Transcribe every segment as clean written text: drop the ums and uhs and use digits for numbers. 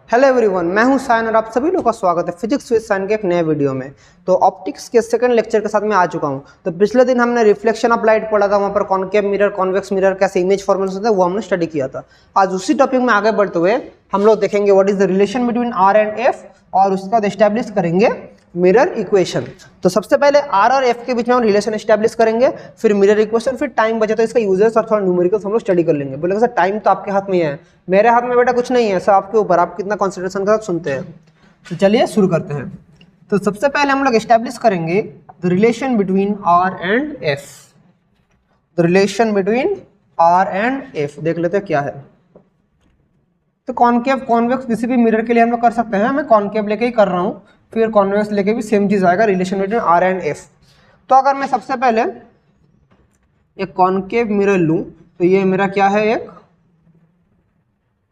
Hello everyone, मैं हूं सायन और आप सभी लोगों का स्वागत है फिजिक्स विद सायन के एक नए वीडियो में। तो ऑप्टिक्स के सेकंड लेक्चर के साथ मैं आ चुका हूं। तो पिछले दिन हमने रिफ्लेक्शन ऑफ लाइट पढ़ा था, वहां पर कॉनकेव मिरर, कॉन्वेक्स मिरर, कैसे इमेज फॉर्मेशन होता है वो हमने स्टडी किया था। आज उसी टॉपिक में आगे बढ़ते हुए हम लोग देखेंगे what is the relation between R and F और उसका एस्टैब्लिश करेंगे मिरर इक्वेशन। तो सबसे पहले आर और एफ के बीच में हम रिलेशन एस्टैब्लिश करेंगे, फिर मिरर इक्वेशन, फिर टाइम बचे तो इसका यूजेस और थोड़ा न्यूमेरिकल्स हम लोग स्टडी कर लेंगे। बोलेंगे सर टाइम तो आपके हाथ में ही है। मेरे हाथ में बेटा कुछ नहीं है, सब आपके ऊपर, आप कितना कॉन्सेंट्रेशन के साथ सुनते हैं। तो चलिए शुरू करते हैं। तो सबसे पहले हम लोग एस्टैब्लिश करेंगे the relation between R and F. The relation between R and F देख लेते हैं क्या है। तो कॉनकेव कॉन्वेक्स किसी भी मिरर के लिए हम लोग कर सकते हैं। मैं कॉनकेव लेके ही कर रहा हूँ, फिर कॉन्वेक्स लेके भी सेम चीज आएगा, relation between R and F. तो अगर मैं सबसे पहले एक कॉनकेव मिरर लूं तो ये मेरा क्या है, एक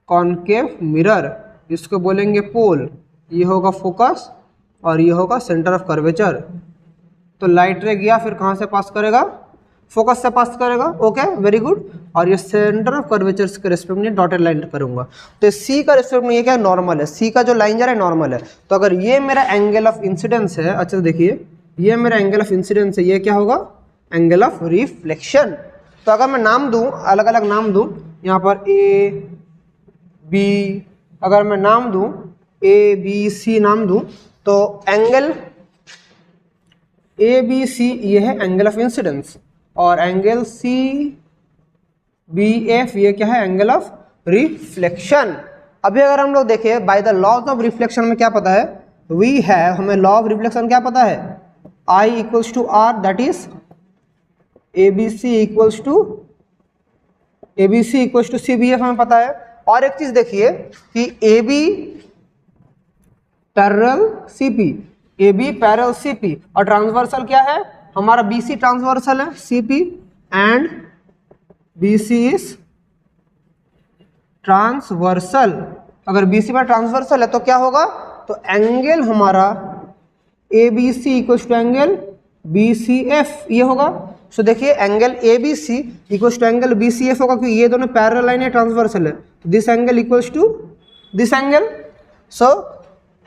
कॉनकेव मिरर, इसको बोलेंगे पोल। ये होगा फोकस और ये होगा सेंटर ऑफ कर्वेचर। तो लाइट रे गया, फिर कहाँ से पास करेगा, फोकस से पास करेगा। Okay, very good. और ये सेंटर ऑफ कर्वेचर के रेस्पेक्ट में डॉटेड लाइन करूंगा। तो सी का रेस्पेक्ट में ये क्या है, नॉर्मल है। सी का जो लाइन जा रहा है नॉर्मल है। तो अगर ये मेरा एंगल ऑफ इंसिडेंस है, अच्छा देखिए ये मेरा एंगल ऑफ इंसिडेंस है, ये क्या होगा, एंगल ऑफ रिफ्लेक्शन। तो अगर मैं नाम दूं, अलग अलग नाम दूं, यहाँ पर ए बी, अगर मैं नाम दूं ए बी सी नाम दूं, तो एंगल ए बी सी ये है एंगल ऑफ इंसिडेंस, और एंगल सी बी एफ ये क्या है, एंगल ऑफ रिफ्लेक्शन। अभी अगर हम लोग देखें by the laws of reflection में क्या पता है, वी हैव, हमें लॉ ऑफ रिफ्लेक्शन क्या पता है, I equals to R, that is A B C equals to C B F हमें पता है। और एक चीज देखिए कि A B parallel C P, A B parallel C P, और ट्रांसवर्सल क्या है हमारा, बी सी ट्रांसवर्सल है C P, and B C is transversal. अगर बी सी में ट्रांसवर्सल है तो क्या होगा, तो एंगल हमारा A B C equals to angle B C F ये होगा। सो देखिए angle A B C equals to angle B C F होगा, क्योंकि ये दोनों पैरेलल लाइन है, ट्रांसवर्सल है। तो this angle equals to this angle. So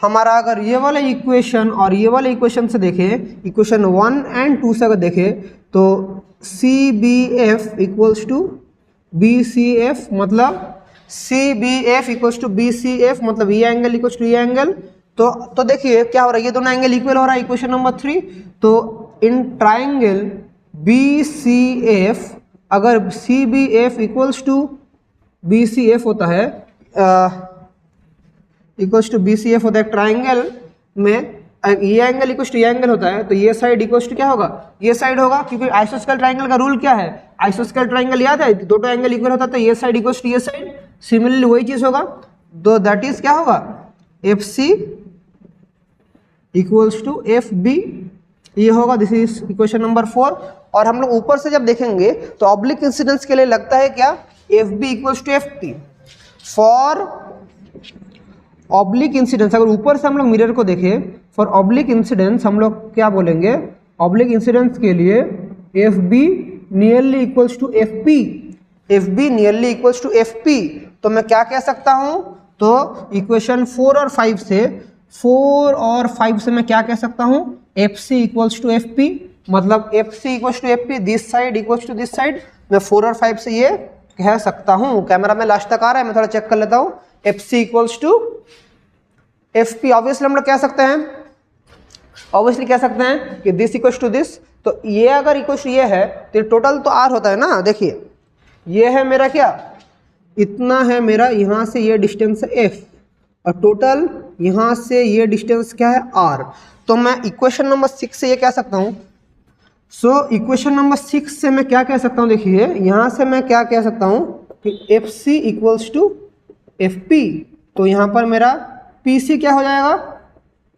हमारा अगर ये वाला इक्वेशन और ये वाले इक्वेशन से देखें, इक्वेशन 1 एंड 2 से अगर देखें, तो C B F equals to B C F, मतलब C B F equals to B C F, मतलब ये एंगल इक्वल्स टू ये एंगल। तो देखिए क्या हो रहा है, ये दोनों एंगल इक्वल हो रहा है, इक्वेशन नंबर 3। तो in triangle B C F, अगर C B F equals to B C F होता है, equals to B C F होता है ट्राइंगल में, ये एंगल इक्वल्स टू ये एंगल होता है, तो ये साइड इक्वल्स टू क्या होगा, ये साइड होगा, क्योंकि आइसोस्केल ट्राइंगल का रूल क्या है, आइसोस्केल ट्राइंगल याद है, दोनों एंगल इक्वल होता है, तो ये साइड इक्वल्स टू ये साइड। सिमिलरली वही चीज होगा, तो दैट इज क्या होगा, F C equals to F B ये होगा। This is equation number 4। और हम लोग ऊपर से जब देखेंगे तो ऑब्लिक इंसिडेंस के लिए लगता है क्या, F B equals to F P. For oblique incidence, अगर ऊपर से हम लोग मिरर को देखें, फॉर ऑब्लिक इंसिडेंस हम लोग क्या बोलेंगे, ऑब्लिक इंसिडेंस के लिए F B nearly equals to F P, F B nearly equals to F P. तो मैं क्या कह सकता हूं, तो इक्वेशन 4 और 5 से मैं क्या कह सकता हूं, F C equals to F P, मतलब F C equals to F P, this side equals to this side. मैं 4 और 5 से ये कह सकता हूं। कैमरा में लास्ट तक आ रहा है, मैं थोड़ा चेक कर लेता हूं। F C equals to F P, obviously हम लोग कह सकते हैं, ऑब्वियसली कह सकते हैं कि दिस इक्वल्स टू दिस। तो ये अगर इक्वल्स टू ये है तो टोटल तो आर होता है ना। देखिए ये है मेरा क्या, इतना है मेरा, यहां से ये डिस्टेंस है एफ, और टोटल यहां से ये डिस्टेंस क्या है, आर। तो मैं इक्वेशन नंबर 6 से ये कह सकता हूं, सो इक्वेशन नंबर 6 से मैं क्या कह सकता हूं, देखिए यहां से मैं क्या कह सकता हूं कि F C equals to F P. तो यहां पर मेरा पी सी क्या हो जाएगा,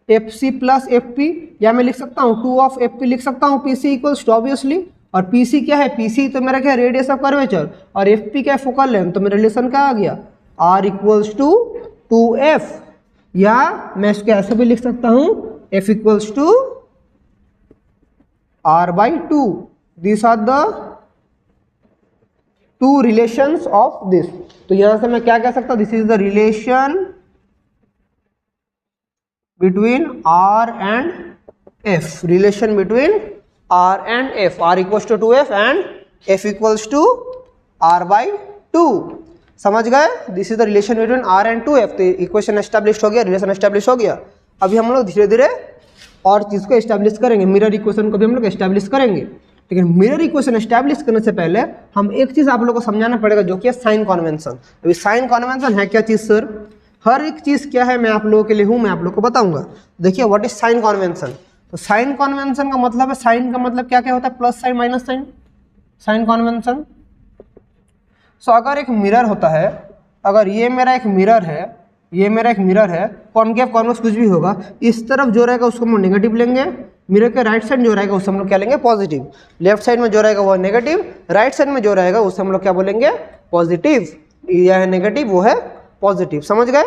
F C plus F P, या मैं लिख सकता हूं 2 ऑफ एफ पी लिख सकता हूं, P C equals to obviously. और पी सी क्या है, पी सी तो मेरा क्या है, रेडियस ऑफ कर्वेचर, और एफ पी क्या है, फोकल लेंथ। तो मेरा रिलेशन क्या आ गया, आर इक्वल्स टू 2f, या मैं इसको ऐसे भी लिख सकता हूं, f equals to r by 2। This are the two relations of this. तो यहां से मैं क्या कह सकता हूं, this is the relation between R and F, relation between R and F, R equals to 2F and F equals to R/2। समझ गए? This is the relation between R and 2F। तो इक्वेशन एस्टैब्लिश हो गया, relation establish हो गया। अभी हम लोग धीरे धीरे और चीज़ को एस्टैब्लिश करेंगे, मिरर इक्वेशन को भी हम लोग एस्टैब्लिश करेंगे। लेकिन मिरर इक्वेशन एस्टैब्लिश करने से पहले हम एक चीज़ आप लोग को समझाना पड़ेगा, जो कि है साइन कन्वेंशन। अभी साइन कन्वेंशन है क्या चीज़ सर? हर एक चीज़ क्या है मैं आप लोगों के लिए हूँ, मैं आप लोग को बताऊंगा। देखिए व्हाट इज साइन कन्वेंशन। तो साइन कन्वेंशन का मतलब है, साइन का मतलब क्या क्या होता है? Plus sign minus sign, sign convention. So अगर एक मिरर होता है, अगर ये मेरा एक मिरर है, ये मेरा एक मिरर है, कॉनकेव कॉन्वेक्स कुछ भी होगा, इस तरफ जो रहेगा उसको हम लोग नेगेटिव लेंगे, मिरर के राइट साइड जो रहेगा उससे हम लोग क्या लेंगे? पॉजिटिव। लेफ्ट साइड में जो रहेगा वो नेगेटिव, राइट साइड में जो रहेगा उससे हम लोग क्या बोलेंगे? पॉजिटिव। यह है नेगेटिव, वो है पॉजिटिव। समझ गए?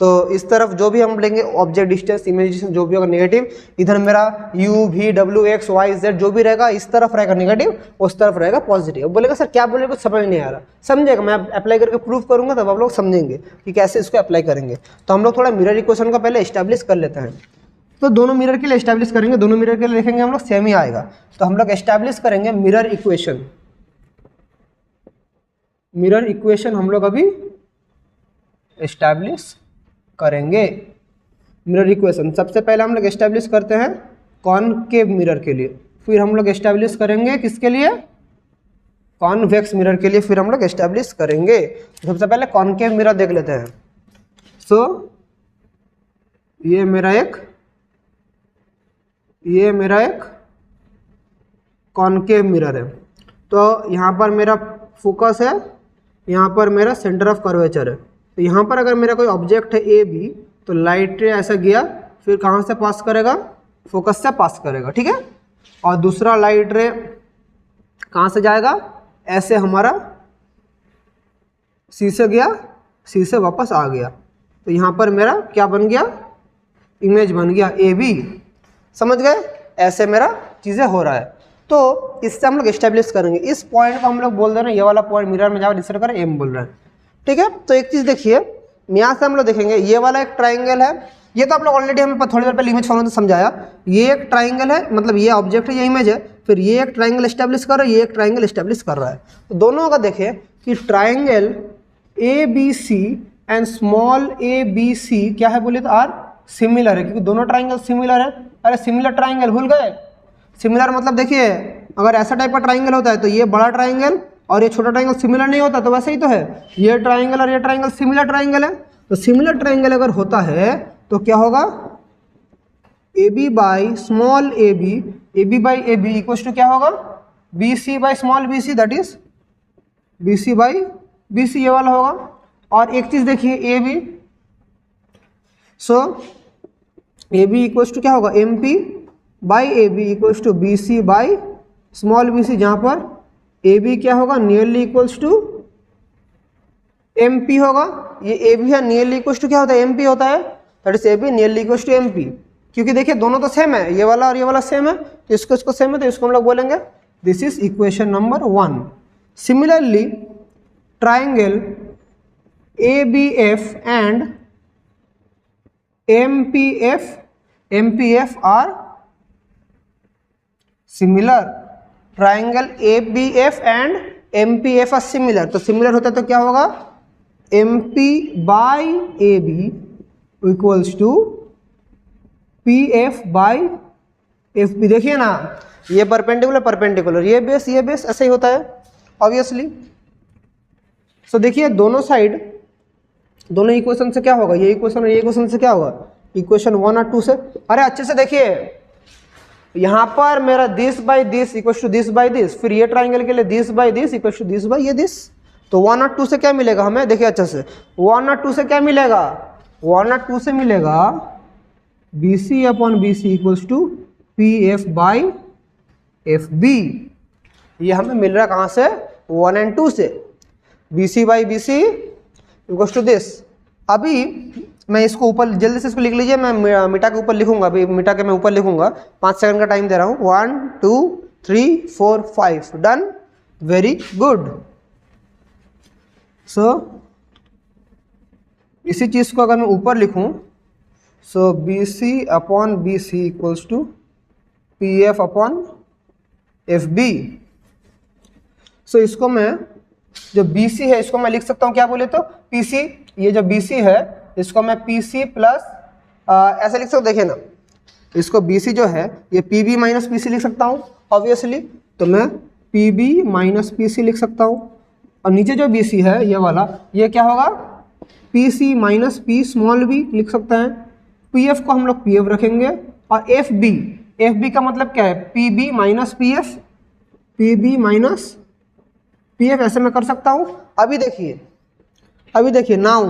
तो इस तरफ जो भी हम लेंगे ऑब्जेक्ट डिस्टेंस, इमेज डिस्टेंस जो भी होगा नेगेटिव, इधर मेरा u v w x y z जो भी रहेगा इस तरफ रहेगा नेगेटिव, उस तरफ रहेगा पॉजिटिव। अब बोलेगा सर क्या बोले, कुछ समझ नहीं आ रहा। समझेगा, मैं अप्लाई करके प्रूव करूंगा तब आप लोग समझेंगे कि कैसे इसको अप्लाई करेंगे। तो हम लोग थोड़ा मिरर इक्वेशन का पहले एस्टैब्लिश कर लेते हैं। तो दोनों मिरर के लिए एस्टैब्लिश करेंगे, दोनों मिरर के लिए लिखेंगे हम लोग सेम ही आएगा। तो हम लोग एस्टैब्लिश करेंगे मिरर इक्वेशन। मिरर इक्वेशन हम लोग अभी एस्टैब्लिश करेंगे। मिरर इक्वेशन सबसे पहले हम लोग एस्टैब्लिश करते हैं कॉनकेव मिरर के लिए, फिर हम लोग एस्टैब्लिश करेंगे किसके लिए? कॉन्वेक्स मिरर के लिए फिर हम लोग एस्टैब्लिश करेंगे। सबसे पहले कॉनकेव मिरर देख लेते हैं। सो ये मेरा एक कॉनकेव मिरर है। तो यहाँ पर मेरा फोकस है, यहाँ पर मेरा सेंटर ऑफ कर्वेचर है। तो यहाँ पर अगर मेरा कोई ऑब्जेक्ट है ए बी, तो लाइट रे ऐसा गया, फिर कहाँ से पास करेगा? फोकस से पास करेगा, ठीक है। और दूसरा लाइट रे कहाँ से जाएगा? ऐसे हमारा सी से गया, सी से वापस आ गया। तो यहाँ पर मेरा क्या बन गया? इमेज बन गया ए बी। समझ गए? ऐसे मेरा चीज़ें हो रहा है। तो इससे हम लोग एस्टेब्लिश करेंगे। इस पॉइंट को हम लोग बोल रहे हैं, ये वाला पॉइंट मिरर में जाकर डिस्कस करें, एम बोल रहे हैं, ठीक है। तो एक चीज़ देखिए, यहाँ से हम लोग देखेंगे ये वाला एक ट्राइंगल है। ये तो आप लोग ऑलरेडी हमें थोड़ी देर पहले इमेज फॉर्म से समझाया। ये एक ट्राइंगल है, मतलब ये ऑब्जेक्ट है, ये इमेज है। फिर ये एक ट्राइंगल एस्टेब्लिश कर रहा है, ये एक ट्राइंगल एस्टेब्लिश कर रहा है। तो दोनों का देखें कि triangle A B C and small A B C क्या है बोले तो आर सिमिलर है, क्योंकि दोनों ट्राइंगल सिमिलर है। अरे सिमिलर ट्राइंगल भूल गए? सिमिलर मतलब देखिए, अगर ऐसा टाइप का ट्राइंगल होता है तो ये बड़ा ट्राइंगल और ये छोटा ट्राइंगल सिमिलर नहीं होता, तो वैसे ही तो है। ये ट्राइंगल और ये ट्राइंगल सिमिलर ट्राइंगल है। तो सिमिलर ट्राइंगल अगर होता है तो क्या होगा? A B by small A B by A B equals to क्या होगा? B C by small B C, that is B C by B C, ये वाला होगा। और एक चीज देखिए A B, so A B equals to क्या होगा? M P by A B equals to B C by small B C, जहाँ पर ए बी क्या होगा? Nearly equals to M P होगा। ये ए बी है, नियरली इक्वल्स टू क्या होता है? एम पी होता है, that is A B nearly equals to M P. क्योंकि देखिए दोनों तो सेम है, ये वाला और ये वाला सेम है, तो इसको सेम है, तो इसको हम लोग बोलेंगे this is equation number 1। Similarly triangle A B F and M P F are similar. Triangle A B F and M P F are similar. तो सिमिलर होता है तो क्या होगा? M P by A B equals to P F by F B. देखिए ना, ये perpendicular, ये बेस ऐसे ही होता है ऑब्वियसली। सो देखिए दोनों साइड, दोनों इक्वेशन से क्या होगा? ये इक्वेशन और ये इक्वेशन से क्या होगा? इक्वेशन 1 और 2 से। अरे अच्छे से देखिए, यहाँ पर मेरा this by this equals to this by this, फिर ये ट्राइंगल के लिए this by this equals to this by ये दिस। तो 1 और 2 से क्या मिलेगा हमें? देखिए अच्छे से, 1 और 2 से क्या मिलेगा? 1 और 2 से मिलेगा B C upon B C equals to P F by F B. ये हमें मिल रहा है कहाँ से? 1 एंड 2 से। B C by B C equals to this. अभी मैं इसको ऊपर जल्दी से इसको लिख लीजिए, मैं मिटा के ऊपर लिखूंगा, अभी मिटा के मैं ऊपर लिखूंगा। 5 सेकंड का टाइम दे रहा हूँ। 1 2 3 4 5 डन, वेरी गुड। सो इसी चीज को अगर मैं ऊपर लिखूं, so B C upon B C equals to P F upon F B. So इसको मैं, जो बी सी है इसको मैं लिख सकता हूँ क्या बोले तो पी सी, ये जो बी सी है इसको मैं पी सी प्लस ऐसे लिख सकता हूँ, देखिए ना, इसको बी सी जो है ये P B minus P C लिख सकता हूँ ऑब्वियसली, तो मैं P B minus P C लिख सकता हूँ। और नीचे जो बी सी है ये वाला, ये क्या होगा, P C minus P small B लिख सकते हैं। पी एफ को हम लोग पी एफ रखेंगे, और एफ बी का मतलब क्या है, P B minus P F, P B minus P F, ऐसे मैं कर सकता हूँ। अभी देखिए नाउ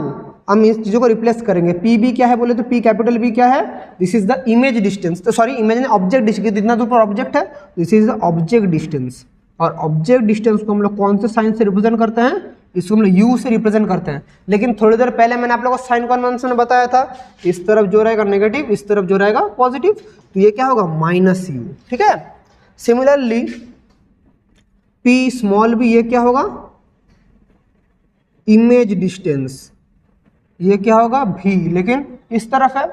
हम इस चीज़ों को रिप्लेस करेंगे। पी बी क्या है बोले तो पी कैपिटल बी क्या है, this is the image distance, तो सॉरी इमेज ऑब्जेक्ट डिस्टेंस, जितना दूर पर ऑब्जेक्ट है this is the object distance. और ऑब्जेक्ट डिस्टेंस को हम लोग कौन से साइन से रिप्रेजेंट करते हैं, इसको हम लोग यू से रिप्रेजेंट करते हैं। लेकिन थोड़ी देर पहले मैंने आप लोगों को साइन कन्वेंशन बताया था, इस तरफ जो रहेगा नेगेटिव, इस तरफ जो रहेगा पॉजिटिव, तो ये क्या होगा माइनस यू, ठीक है। सिमिलरली पी स्मॉल बी, ये क्या होगा इमेज डिस्टेंस, ये क्या होगा भी, लेकिन इस तरफ है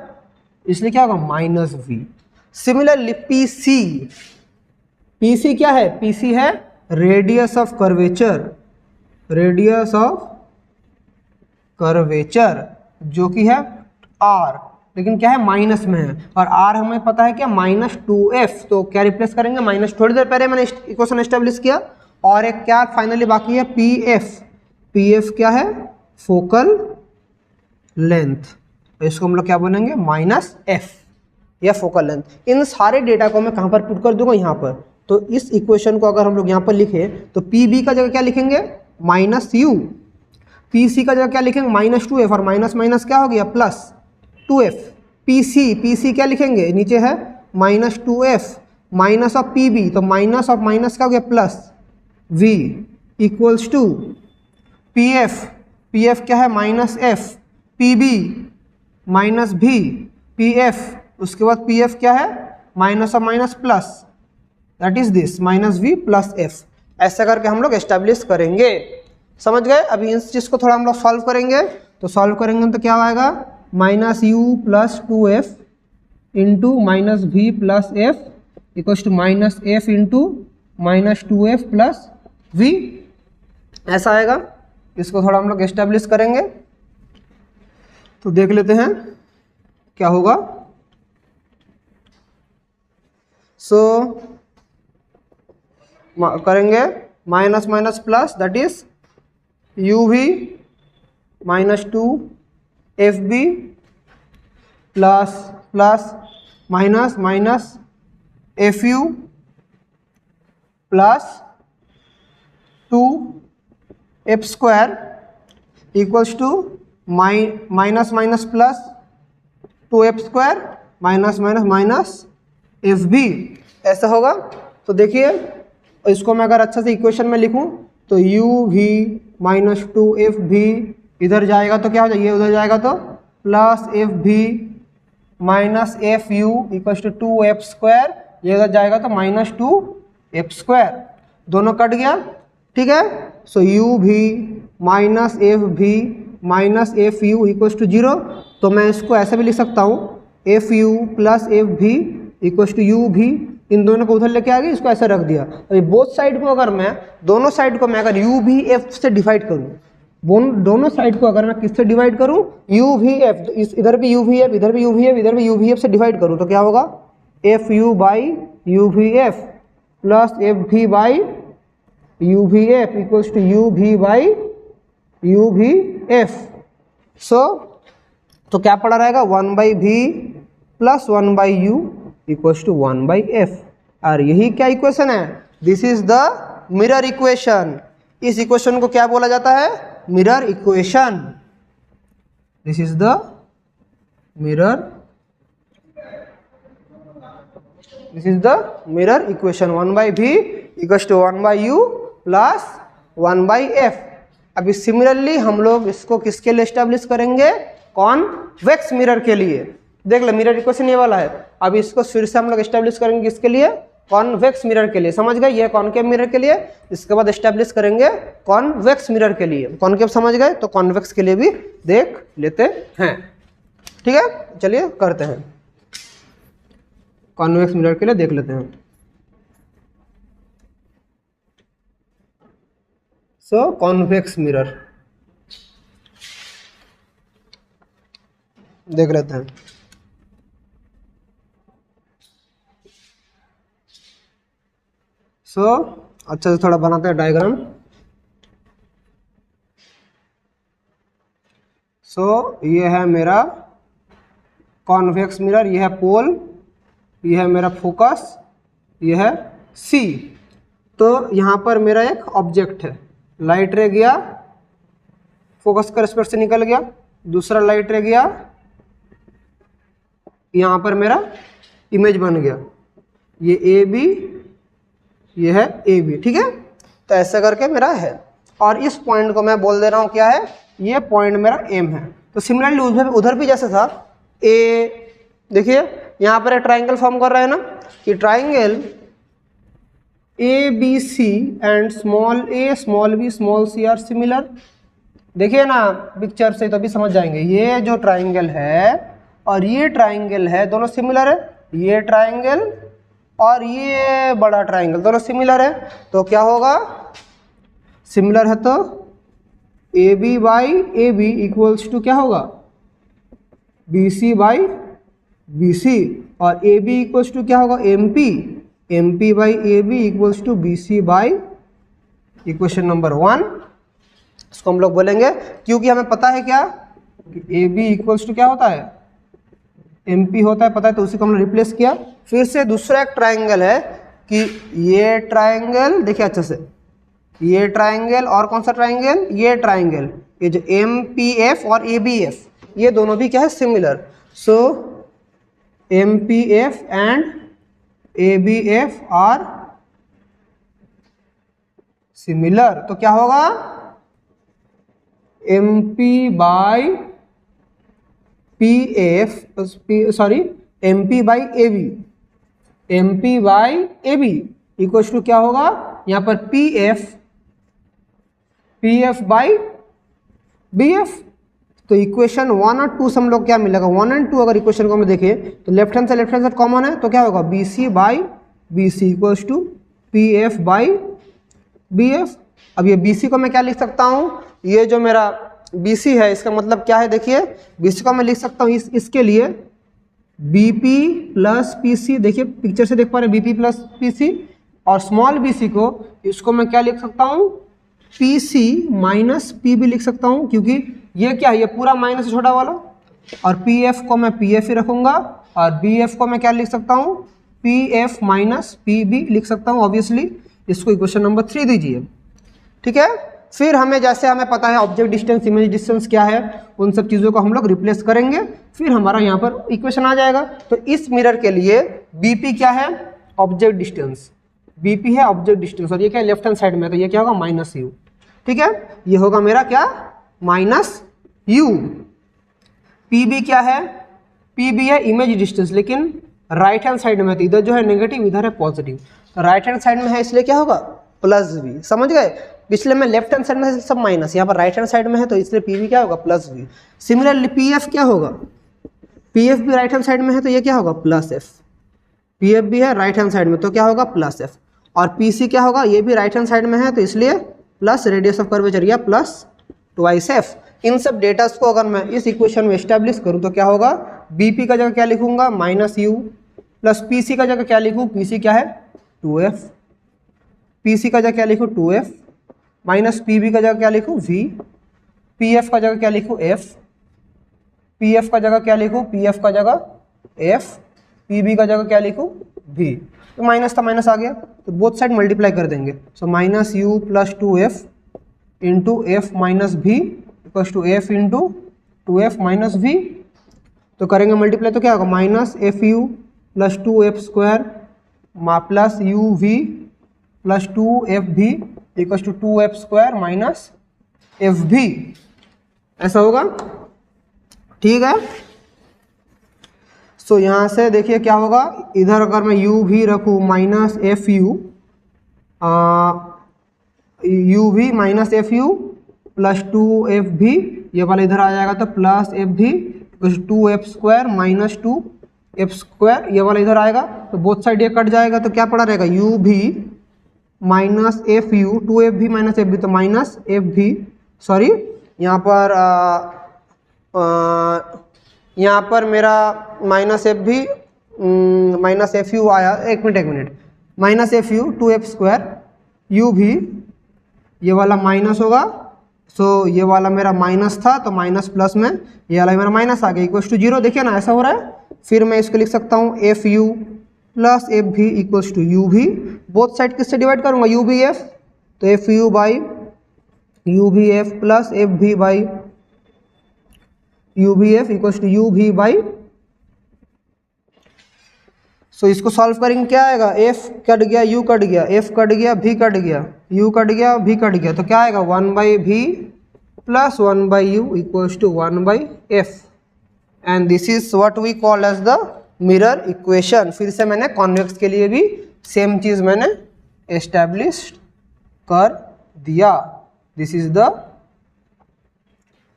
इसलिए क्या होगा minus V. Similarly P C क्या है, पी सी है radius of curvature, radius of curvature जो कि है आर, लेकिन क्या है माइनस में है, और आर हमें पता है क्या -2f, तो क्या रिप्लेस करेंगे माइनस, थोड़ी देर पहले मैंने इक्वेशन एस्टेब्लिश किया। और एक क्या फाइनली बाकी है पी एफ क्या है फोकल लेंथ, इसको हम लोग क्या बोलेंगे -f या फोकल लेंथ। इन सारे डेटा को मैं कहाँ पर पुट कर दूंगा, यहाँ पर। तो इस इक्वेशन को अगर हम लोग यहाँ पर लिखे तो पी बी का जगह क्या लिखेंगे -u, पी सी का जगह क्या लिखेंगे -2f, और माइनस माइनस क्या हो गया +2f। पी सी क्या लिखेंगे, नीचे है -2f minus of P B, तो माइनस ऑफ माइनस क्या हो गया plus v equals to P F क्या है -f, P B -v, P F, उसके बाद पी एफ क्या है minus of minus plus, that is this -v plus f। ऐसा करके हम लोग एस्टेब्लिश करेंगे, समझ गए। अभी इस चीज़ को थोड़ा हम लोग सॉल्व करेंगे, तो सॉल्व करेंगे तो क्या आएगा -u plus 2f into -v plus f equals to -f into -2f plus v, ऐसा आएगा। इसको थोड़ा हम लोग एस्टेब्लिश करेंगे, तो देख लेते हैं क्या होगा। सो करेंगे minus minus plus, that is uv -2fb plus plus minus minus fu plus 2f square equals to minus minus plus 2f square minus minus minus fb, ऐसा होगा। तो देखिए इसको मैं अगर अच्छा से इक्वेशन में लिखूं तो uv -2fb इधर जाएगा तो क्या हो जाएगा, ये उधर जाएगा तो plus fb minus fu equals to 2f square, ये उधर जाएगा तो -2f स्क्वायर, दोनों कट गया, ठीक है। So uv minus fb minus fu equals to 0, तो मैं इसको ऐसे भी लिख सकता हूँ fu plus fb equals to uv, इन दोनों को उधर लेके आ गए, इसको ऐसे रख दिया। अभी बोथ साइड को अगर मैं, दोनों साइड को मैं अगर uv से डिवाइड करूँ, दोनों साइड को अगर मैं किससे डिवाइड करूँ uvf, इधर भी uvf इधर भी uvf इधर भी uvf से डिवाइड करूँ तो क्या होगा fu by uvf plus fv by uvf equals to uv by uvf। So तो क्या पड़ा रहेगा 1/v plus 1/u equals to 1/f, और यही क्या इक्वेशन है, this is the mirror equation. इस इक्वेशन को क्या बोला जाता है, mirror equation. This is the mirror, this is the mirror equation 1/v equals to 1/u plus 1/f। अभी सिमिलरली हम लोग इसको किसके लिए एस्टेब्लिश करेंगे, कॉन्वेक्स मिरर के लिए। देख लो मिरर इक्वेशन ये वाला है, अभी इसको फिर से हम लोग एस्टेब्लिश करेंगे किसके लिए, कॉन्वेक्स मिरर के लिए, समझ गए, ये कॉनकेव मिरर के लिए। इसके बाद एस्टेब्लिश करेंगे कॉन्वेक्स मिरर के लिए, कॉनकेव समझ गए तो कॉन्वेक्स के लिए भी देख लेते हैं। ठीक है, चलिए करते हैं, कॉन्वेक्स मिरर के लिए देख लेते हैं। सो कॉन्वेक्स मिरर देख लेते हैं। सो अच्छा से थोड़ा बनाते हैं डायग्राम। सो ये है मेरा कॉन्वेक्स मिरर, ये है पोल, ये है मेरा फोकस, ये है सी। तो यहाँ पर मेरा एक ऑब्जेक्ट है, लाइट रे गया, फोकस का रिस्पेक्ट से निकल गया, दूसरा लाइट रे गया, यहाँ पर मेरा इमेज बन गया, ये ए बी, ये है ए बी। ठीक है, तो ऐसा करके मेरा है, और इस पॉइंट को मैं बोल दे रहा हूँ क्या है, ये पॉइंट मेरा एम है। तो सिमिलरली उधर भी जैसे था ए, देखिए यहाँ पर एक ट्राइंगल फॉर्म कर रहा है ना, कि triangle A B C and small a small b small c are similar. देखिए ना पिक्चर से तो भी समझ जाएंगे, ये जो ट्राइंगल है और ये ट्राइंगल है दोनों सिमिलर है, ये ट्राइंगल और ये बड़ा ट्राइंगल दोनों सिमिलर है। तो क्या होगा, सिमिलर है तो A B by A B equals to क्या होगा, B C by B C, और ए बी इक्वल्स टू क्या होगा, M P by A B equals to B C by equation number 1। इसको हम लोग बोलेंगे, क्योंकि हमें पता है क्या कि ए बी इक्वल्स टू क्या होता है, एम पी होता है, पता है, तो उसी को हमने रिप्लेस किया। फिर से दूसरा एक ट्राइंगल है कि ये ट्राइंगल, देखिए अच्छे से, ये ट्राइंगल और कौन सा ट्राइंगल, ये ट्राइंगल, ये जो एम पी एफ और ए बी एफ, ये दोनों भी क्या है, similar. So M P F and A B F are similar. तो क्या होगा, M P by P F, sorry M P by A B, M P by A B equal to क्या होगा, यहाँ पर P F by B F. तो equation 1 और 2 से हम लोग क्या मिलेगा, 1 और 2 अगर इक्वेशन को हम देखें तो लेफ्ट हैंड साइड कॉमन है, तो क्या होगा, B C by B C equals to P F by B F. अब ये बी सी को मैं क्या लिख सकता हूँ, ये जो मेरा बी सी है इसका मतलब क्या है, देखिए बी सी को मैं लिख सकता हूँ इसके लिए B P plus P C, देखिए पिक्चर से देख पा रहे B P plus P C, और स्मॉल बी सी को, इसको मैं क्या लिख सकता हूँ, P C minus P B लिख सकता हूँ, क्योंकि ये क्या है, ये पूरा माइनस छोटा वाला, और पी एफ को मैं पी एफ ही रखूँगा, और बी एफ को मैं क्या लिख सकता हूँ, P F minus P B लिख सकता हूँ ऑब्वियसली। इसको इक्वेशन नंबर 3 दीजिए। ठीक है, फिर हमें जैसे हमें पता है ऑब्जेक्ट डिस्टेंस इमेज डिस्टेंस क्या है, उन सब चीज़ों को हम लोग रिप्लेस करेंगे, फिर हमारा यहाँ पर इक्वेशन आ जाएगा। तो इस मिरर के लिए बीपी क्या है, ऑब्जेक्ट डिस्टेंस, बीपी है ऑब्जेक्ट डिस्टेंस, और ये क्या है लेफ्ट हैंड साइड में, तो ये क्या होगा माइनस यू। ठीक है, ये होगा मेरा क्या, माइनस यू। पी बी क्या है, पी बी है इमेज डिस्टेंस, लेकिन राइट हैंड साइड में, तो इधर जो है नेगेटिव इधर है पॉजिटिव, तो राइट हैंड साइड में है इसलिए क्या होगा, प्लस वी। समझ गए, पिछले में लेफ्ट हैंड साइड में सब माइनस, यहाँ पर राइट हैंड साइड में है तो इसलिए पी वी क्या होगा, plus V. Similarly P F क्या होगा, पी एफ भी राइट हैंड साइड में है तो ये क्या होगा, प्लस एफ। पी एफ भी है राइट हैंड साइड में तो क्या होगा, प्लस एफ। और पी सी क्या होगा, ये भी राइट हैंड साइड में है तो इसलिए प्लस रेडियस ऑफ कर्वेचर या प्लस ट्वाइस एफ। इन सब डेटास को अगर मैं इस इक्वेशन में एस्टेब्लिश करूँ तो क्या होगा, बीपी का जगह क्या लिखूंगा, माइनस यू, प्लस पीसी का जगह क्या लिखूँ, पीसी क्या है 2f, पीसी का जगह क्या लिखूँ 2f, माइनस पीबी का जगह क्या लिखूँ v, पीएफ का जगह क्या लिखूँ f, पीएफ का जगह क्या लिखूँ, पीएफ का जगह f, पीबी का जगह क्या लिखूँ v। तो माइनस था माइनस आ गया, तो बोथ साइड मल्टीप्लाई कर देंगे। So minus u plus 2f into f minus v equals to f into 2f minus v. तो करेंगे मल्टीप्लाई तो क्या होगा, minus F you plus 2f square plus u v plus 2f v equals to 2f square minus F v, ऐसा होगा। ठीक है, सो यहाँ से देखिए क्या होगा, इधर अगर मैं u भी रखूँ minus F U V minus F you plus 2f V, ये वाला इधर आ जाएगा तो plus F V two F square minus two F square, ये वाला इधर आएगा तो बोथ साइड ये कट जाएगा तो क्या पड़ा रहेगा U V minus F U, two F V minus F V तो माइनस एफ भी, सॉरी यहाँ पर मेरा minus F V minus F U आया, एक minute minus F U two F square U V, ये वाला माइनस होगा, सो ये वाला मेरा माइनस था तो माइनस प्लस में ये वाला मेरा माइनस आ गया इक्वल्स टू जीरो। देखिए ना ऐसा हो रहा है। फिर मैं इसको लिख सकता हूँ एफ यू प्लस एफ भी इक्वल्स टू यू भी, बोथ साइड किससे डिवाइड करूँगा यू भी एफ, तो एफ यू बाई यू भी एफ प्लस एफ भी बाई यू भी एफ इक्वल्स टू यू भी बाई, सो इसको सॉल्व करेंगे क्या आएगा, एफ कट गया यू कट गया, एफ कट गया भी कट गया, यू कट गया भी कट गया, तो क्या आएगा one by V plus one by U equals to one by F, and this is what we call as the mirror equation. फिर से मैंने कॉन्वेक्स के लिए भी सेम चीज मैंने एस्टैब्लिश कर दिया, this is the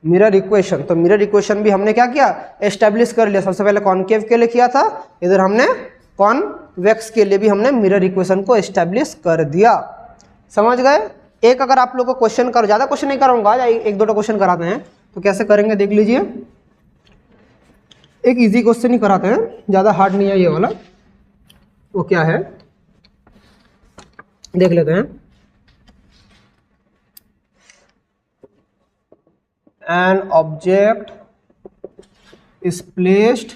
mirror equation. तो मिरर इक्वेशन भी हमने क्या किया एस्टैब्लिश कर लिया। सबसे पहले कॉनकेव के लिए किया था, इधर हमने कॉन्वेक्स के लिए भी हमने मिरर इक्वेशन को एस्टैब्लिश कर दिया। समझ गए। एक अगर आप लोग को क्वेश्चन करो, ज़्यादा क्वेश्चन नहीं कराऊंगा, एक दो क्वेश्चन कराते हैं तो कैसे करेंगे देख लीजिए। एक इजी क्वेश्चन ही कराते हैं, ज़्यादा हार्ड नहीं है ये वाला। वो क्या है देख लेते हैं। An object is placed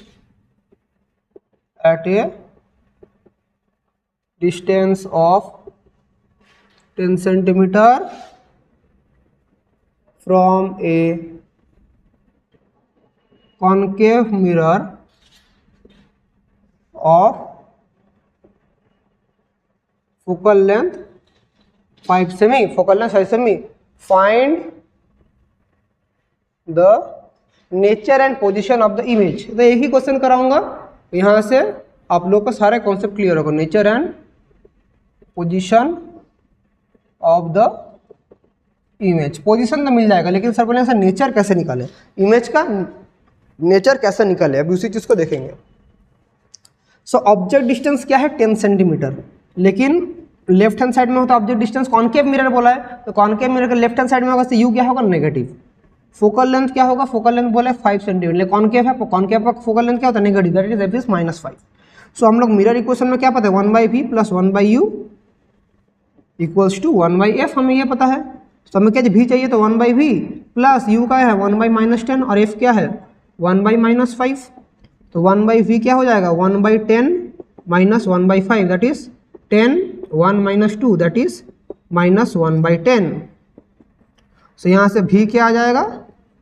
at a distance of 10 centimeter from a concave mirror of focal length 5 semi, focal length 5 semi. Find the nature and position of the image. तो एक ही क्वेश्चन कराऊंगा, यहाँ से आप लोग का सारे कॉन्सेप्ट क्लियर होगा। Nature and position of the image, position तो मिल जाएगा लेकिन सर बोले सर नेचर कैसे निकाले, इमेज का नेचर कैसे निकाले, अभी उसी चीज को देखेंगे। सो ऑब्जेक्ट डिस्टेंस क्या है 10 सेंटीमीटर, लेकिन लेफ्ट हैंड साइड में होता है ऑब्जेक्ट डिस्टेंस, कॉनकेव मिरर बोला है तो कॉनकेव मिरर के लेफ्ट हैंड साइड में होगा तो यू क्या होगा नेगेटिव। फोकल लेंथ क्या होगा, फोकल लेंथ बोले 5 सेंटीमीटर, कॉनकेव है, कॉनकेव का फोकल लेंथ क्या होता है negative, that is F is -5। So हम लोग मिरर इक्वेशन में क्या पता है 1 by V plus 1 by U equals to 1 by F, हमें ये पता है। तो हमें क्या भी चाहिए तो 1 बाई वी प्लस यू का है 1 बाई -10 और एफ क्या है 1 बाई -5, तो 1 बाई वी क्या हो जाएगा 1 by 10 minus 1 by 5 that is 10, 1 minus 2 that is -1 by 10। सो यहाँ से भी क्या आ जाएगा,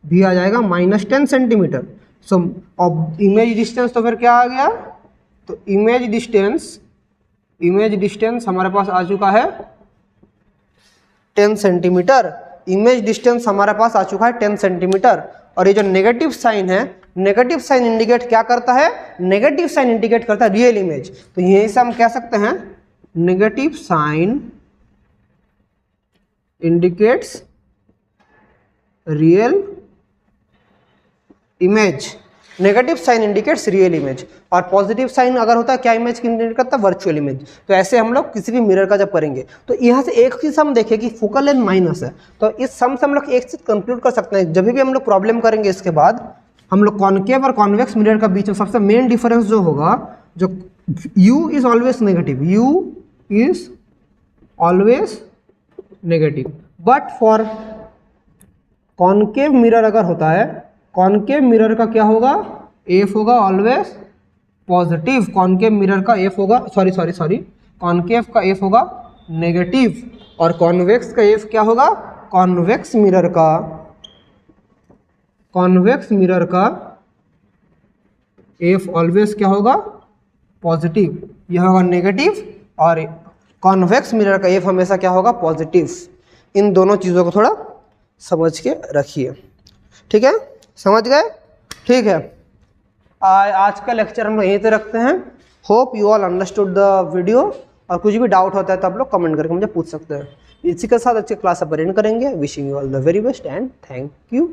भी आ जाएगा -10 सेंटीमीटर। सो अब इमेज डिस्टेंस तो फिर क्या आ गया, तो इमेज डिस्टेंस हमारे पास आ चुका है 10 सेंटीमीटर। इमेज डिस्टेंस हमारे पास आ चुका है 10 सेंटीमीटर। और ये जो नेगेटिव साइन है, नेगेटिव साइन इंडिकेट क्या करता है, नेगेटिव साइन इंडिकेट करता है रियल इमेज। तो यहीं से हम कह सकते हैं negative sign indicates real image, negative sign indicates real image, और पॉजिटिव साइन अगर होता है क्या इमेज की इंडिकेट करता है वर्चुअल इमेज। तो ऐसे हम लोग किसी भी मिरर का जब करेंगे तो यहाँ से एक चीज हम देखें कि फोकल लेंथ माइनस है, तो इस सम से हम लोग एक चीज कंक्लूड कर सकते हैं। जब भी हम लोग प्रॉब्लम करेंगे इसके बाद हम लोग कॉनकेव और कॉन्वेक्स मिरर का बीच में सबसे मेन डिफरेंस जो होगा, जो you is always negative, you is always negative, but for concave mirror अगर होता है, कॉनकेव मिरर का क्या होगा, एफ होगा ऑलवेज पॉजिटिव, कॉनकेव मिरर का एफ होगा सॉरी कॉनकेव का एफ होगा नेगेटिव, और कॉन्वेक्स का एफ क्या होगा, कॉन्वेक्स मिरर का एफ ऑलवेज क्या होगा पॉजिटिव, यह होगा नेगेटिव, और कॉन्वेक्स मिरर का एफ हमेशा क्या होगा पॉजिटिव। इन दोनों चीज़ों को थोड़ा समझ के रखिए, ठीक है, समझ गए, ठीक है। आज का लेक्चर हम लोग यहीं पे रखते हैं। Hope you all understood the video, और कुछ भी डाउट होता है तो आप लोग कमेंट करके मुझे पूछ सकते हैं। इसी के साथ अच्छी क्लास अप अटेंड करेंगे। Wishing you all the very best and thank you.